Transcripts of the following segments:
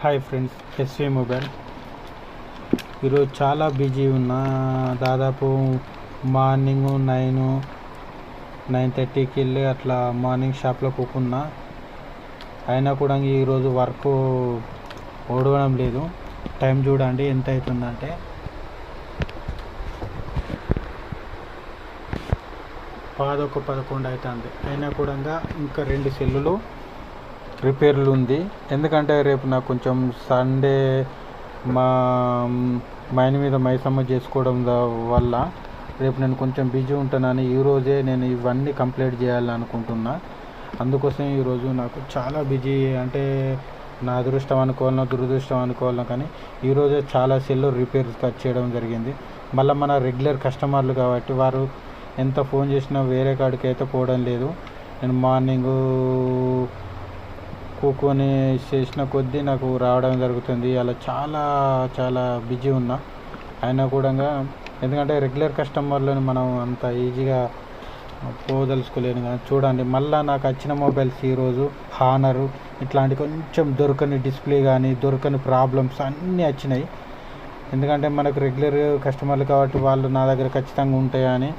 Hi friends, SV mobile. ఈరోజు చాలా busy ఉన్నా. దాదాపు మార్నింగ్ 9:30కి వెళ్ళి అట్లా మార్నింగ్ షాప్లో కూకున్నా. అయినా కూడా ఈరోజు వర్క్ ఓడవడం లేదు. టైం చూడండి ఎంత అవుతుందంటే 11:11 అవుతుంది. అయినా కూడా ఇంకా 2 సెల్లులు రిపేర్లు ఉంది. ఎందుకంటే రేపు నాకు కొంచెం సండే మా మైండ్ మీద మైసమ్మ చేసుకోవడం వల్ల రేపు నేను కొంచెం బిజీ ఉంటానని ఈరోజే నేను ఇవన్నీ కంప్లీట్ చేయాలనుకుంటున్నా. అందుకోసం ఈరోజు నాకు చాలా బిజీ, అంటే నా అదృష్టం అనుకోవాలన్నా దురదృష్టం అనుకోవాలన్నా కానీ ఈరోజే చాలా సెల్లు రిపేర్స్ చేయడం జరిగింది. మళ్ళీ మన రెగ్యులర్ కస్టమర్లు కాబట్టి వారు ఎంత ఫోన్ చేసినా వేరే కాడికి అయితే పోవడం లేదు. నేను మార్నింగ్ కూకొని చేసిన కొద్దీ నాకు రావడం జరుగుతుంది. అలా చాలా చాలా బిజీ ఉన్నా. అయినా కూడా ఎందుకంటే రెగ్యులర్ కస్టమర్లను మనం అంత ఈజీగా పోదలుచుకోలేను. కానీ చూడండి, మళ్ళీ నాకు వచ్చిన మొబైల్స్ ఈరోజు హానరు ఇట్లాంటి కొంచెం దొరకని డిస్ప్లే కానీ దొరకని ప్రాబ్లమ్స్ అన్నీ వచ్చినాయి. ఎందుకంటే మనకు రెగ్యులర్ కస్టమర్లు కాబట్టి వాళ్ళు నా దగ్గర ఖచ్చితంగా ఉంటాయని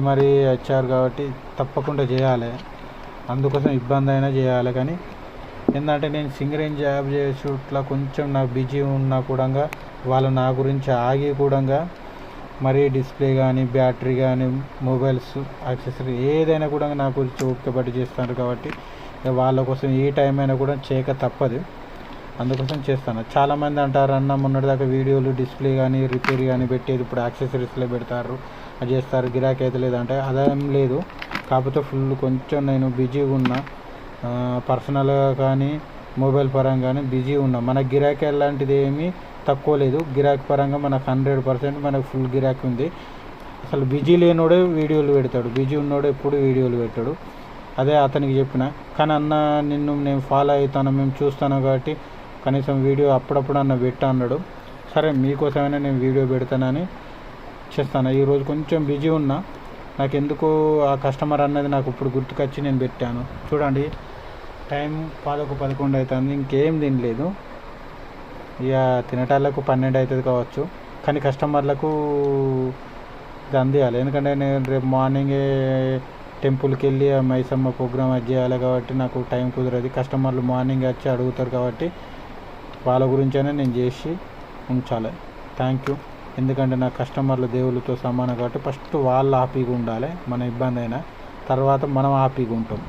మరీ వచ్చారు కాబట్టి తప్పకుండా చేయాలి. అందుకోసం ఇబ్బంది అయినా చేయాలి. కానీ ఏంటంటే నేను సింగిల్ రేంజ్ జాబ్ చేసి ఇట్లా కొంచెం నాకు బిజీ ఉన్నా కూడా వాళ్ళు నా గురించి ఆగి కూడా మరీ డిస్ప్లే కానీ బ్యాటరీ కానీ మొబైల్స్ యాక్సెసరీ ఏదైనా కూడా నా గురించి ఓపికబట్టి చేస్తారు కాబట్టి వాళ్ళ కోసం ఏ టైం అయినా కూడా చేయక తప్పదు. అందుకోసం చేస్తాను. చాలామంది అంటారు, అన్న మొన్నటిదాకా వీడియోలు డిస్ప్లే కానీ రిపేర్ కానీ పెట్టేది ఇప్పుడు యాక్సెసరీస్లో పెడతారు, అది చేస్తారు, గిరాకీ అయితే లేదంటే అదేం లేదు. కాకపోతే ఫుల్ కొంచెం నేను బిజీగా ఉన్నా. పర్సనల్గా కానీ మొబైల్ పరంగా కానీ బిజీ ఉన్నాం. మన గిరాకీ అలాంటిది ఏమీ తక్కువ లేదు. గిరాకీ పరంగా మనకు 100% మనకు ఫుల్ గిరాకీ ఉంది. అసలు బిజీ లేనోడే వీడియోలు పెడతాడు, బిజీ ఉన్నోడే ఎప్పుడు వీడియోలు పెట్టాడు. అదే అతనికి చెప్పిన, కానీ అన్న నేను ఫాలో అవుతాను, మేము చూస్తాను కాబట్టి కనీసం వీడియో అప్పుడప్పుడు అన్న పెట్టా అన్నాడు. సరే మీకోసమైనా నేను వీడియో పెడతానని చేస్తాను. ఈరోజు కొంచెం బిజీ ఉన్నా. నాకు ఎందుకో ఆ కస్టమర్ అన్నది నాకు ఇప్పుడు గుర్తుకొచ్చి నేను పెట్టాను. చూడండి, టైం 11:11 అవుతుంది. ఇంకేం తినలేదు. ఇక తినటాలకు 12 అవుతుంది కావచ్చు. కానీ కస్టమర్లకు ఇది అందియాలి. ఎందుకంటే నేను రేపు మార్నింగే టెంపుల్కి వెళ్ళి ఆ మైసమ్మ ప్రోగ్రామ్ అది చేయాలి కాబట్టి నాకు టైం కుదరదు. కస్టమర్లు మార్నింగ్ వచ్చి అడుగుతారు కాబట్టి వాళ్ళ గురించైనా నేను చేసి ఉంచాలి. Thank you. ఎందుకంటే నా కస్టమర్లు దేవుళ్ళతో సమానం కాబట్టి ఫస్ట్ వాళ్ళు హ్యాపీగా ఉండాలి. మన ఇబ్బంది అయినా తర్వాత మనం హ్యాపీగా ఉంటాం.